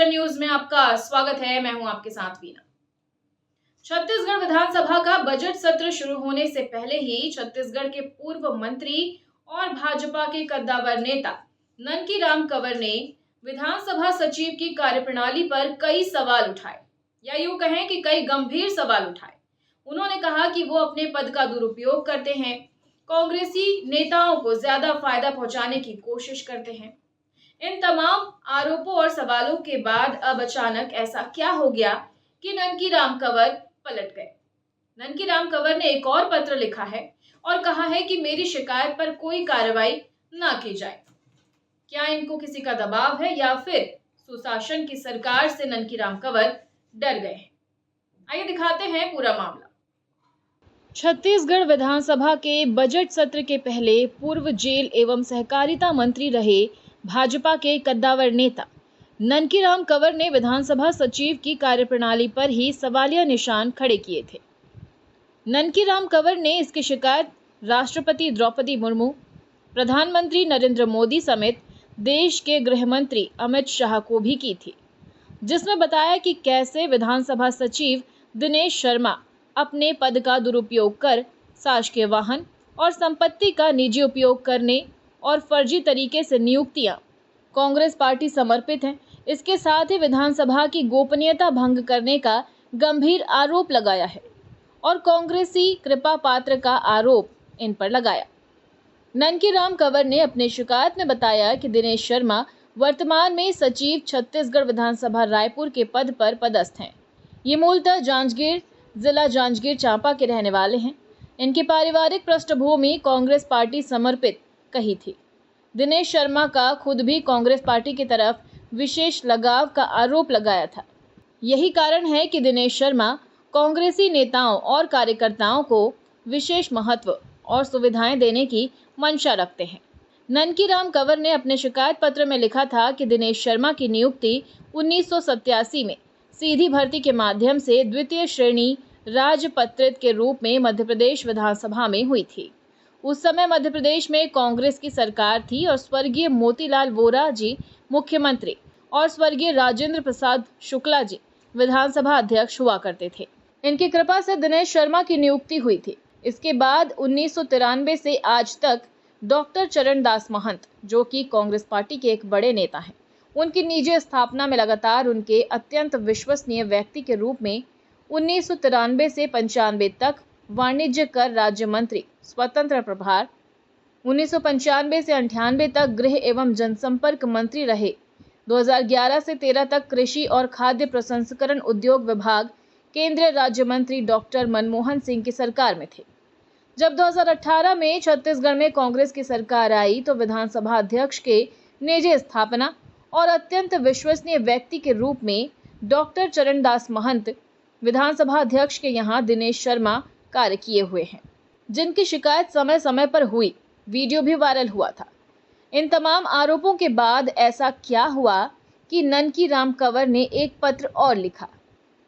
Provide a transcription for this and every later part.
Vision news में आपका स्वागत है। मैं हूं आपके साथ वीना। छत्तीसगढ़ विधानसभा का बजट सत्र शुरू होने से पहले ही छत्तीसगढ़ के पूर्व मंत्री और भाजपा के कद्दावर नेता ननकी राम कंवर ने विधानसभा सचिव की कार्यप्रणाली पर कई सवाल उठाए, या यूं कहें कि कई गंभीर सवाल उठाए। उन्होंने कहा कि वो अपने पद का दुरुपयोग करते हैं, कांग्रेसी नेताओं को ज्यादा फायदा पहुंचाने की कोशिश करते हैं। इन तमाम आरोपों और सवालों के बाद अब अचानक ऐसा क्या हो गया कि ननकी राम कंवर पलट गए। ननकी राम कंवर ने एक और पत्र लिखा है और कहा है कि मेरी शिकायत पर कोई कार्रवाई ना की जाए। क्या इनको किसी का दबाव है या फिर सुशासन की सरकार से ननकी राम कंवर डर गए हैं? आइए दिखाते हैं पूरा मामला। छत्तीसगढ़ विधानसभा के बजट सत्र के पहले पूर्व जेल एवं सहकारिता मंत्री रहे भाजपा के कद्दावर नेता ननकी राम कंवर ने विधानसभा सचिव की कार्यप्रणाली पर ही सवालिया निशान खड़े किए थे। ननकी राम कंवर ने इसकी शिकायत राष्ट्रपति द्रौपदी मुर्मू, प्रधानमंत्री नरेंद्र मोदी समेत देश के गृह मंत्री अमित शाह को भी की थी, जिसमें बताया कि कैसे विधानसभा सचिव दिनेश शर्मा अपने पद का दुरुपयोग कर शासकीय वाहन और संपत्ति का निजी उपयोग करने और फर्जी तरीके से नियुक्तियां कांग्रेस पार्टी समर्पित हैं। इसके साथ ही विधानसभा की गोपनीयता भंग करने का गंभीर आरोप लगाया है और कांग्रेसी कृपा पात्र का आरोप इन पर लगाया। ननकी राम कंवर ने अपनी शिकायत में बताया कि दिनेश शर्मा वर्तमान में सचिव छत्तीसगढ़ विधानसभा रायपुर के पद पर पदस्थ हैं। ये मूलतः जांजगीर जिला जांजगीर चांपा के रहने वाले हैं। इनकी पारिवारिक पृष्ठभूमि कांग्रेस पार्टी समर्पित कही थी। दिनेश शर्मा का खुद भी कांग्रेस पार्टी की तरफ विशेष लगाव का आरोप लगाया था। यही कारण है कि दिनेश शर्मा कांग्रेसी नेताओं और कार्यकर्ताओं को विशेष महत्व और सुविधाएं देने की मंशा रखते हैं। ननकी राम कंवर ने अपने शिकायत पत्र में लिखा था कि दिनेश शर्मा की नियुक्ति 1987 में सीधी भर्ती के माध्यम से द्वितीय श्रेणी राजपत्रित के रूप में मध्य प्रदेश विधानसभा में हुई थी। उस समय मध्य प्रदेश में कांग्रेस की सरकार थी और स्वर्गीय मोतीलाल वोरा जी मुख्यमंत्री और स्वर्गीय राजेंद्र प्रसाद शुक्ला जी विधानसभा अध्यक्ष हुआ करते थे। इनकी कृपा से दिनेश शर्मा की नियुक्ति हुई थी। इसके बाद 1993 से आज तक डॉक्टर चरणदास महंत, जो कि कांग्रेस पार्टी के एक बड़े नेता हैं, उनकी निजी स्थापना में लगातार उनके अत्यंत विश्वसनीय व्यक्ति के रूप में 1993 से 95 तक वाणिज्य कर राज्य मंत्री स्वतंत्र प्रभार, 1995 से 98 तक गृह एवं जनसंपर्क मंत्री रहे। 2011 से 13 तक कृषि और खाद्य प्रसंस्करण उद्योग विभाग केंद्रीय राज्य मंत्री डॉक्टर मनमोहन सिंह की सरकार में थे। जब 2018 में छत्तीसगढ़ में कांग्रेस की सरकार आई तो विधानसभा अध्यक्ष के निजी स्थापना और अत्यंत विश्वसनीय व्यक्ति के रूप में डॉक्टर चरणदास महंत विधानसभा अध्यक्ष के यहाँ दिनेश शर्मा कार्य किए हुए हैं, जिनकी शिकायत समय समय पर हुई, वीडियो भी वायरल हुआ था। इन तमाम आरोपों के बाद ऐसा क्या हुआ कि ननकी राम कंवर ने एक पत्र और लिखा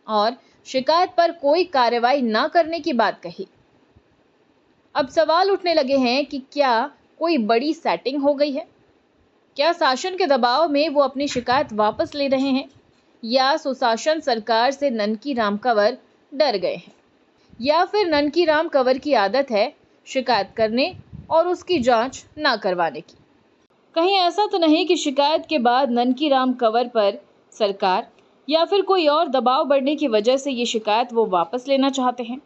और शिकायत पर कोई कार्रवाई न करने की बात कही। अब सवाल उठने लगे हैं कि क्या कोई बड़ी सेटिंग हो गई है? क्या शासन के दबाव में वो अपनी शिकायत वापस ले रहे हैं या सुशासन सरकार से ननकी राम कंवर डर गए हैं, या फिर ननकी राम कंवर की आदत है शिकायत करने और उसकी जांच ना करवाने की? कहीं ऐसा तो नहीं कि शिकायत के बाद ननकी राम कंवर पर सरकार या फिर कोई और दबाव बढ़ने की वजह से ये शिकायत वो वापस लेना चाहते हैं,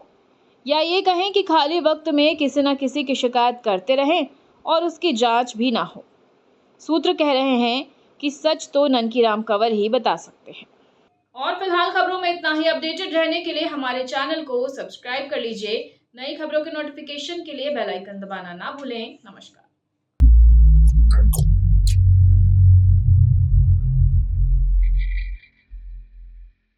या ये कहें कि खाली वक्त में किसी न किसी की शिकायत करते रहें और उसकी जांच भी ना हो? सूत्र कह रहे हैं कि सच तो ननकी राम कंवर ही बता सकते हैं। और फिलहाल खबरों में इतना ही। अपडेटेड रहने के लिए हमारे चैनल को सब्सक्राइब कर लीजिए। नई खबरों के नोटिफिकेशन के लिए बेल आइकन दबाना ना भूलें। नमस्कार।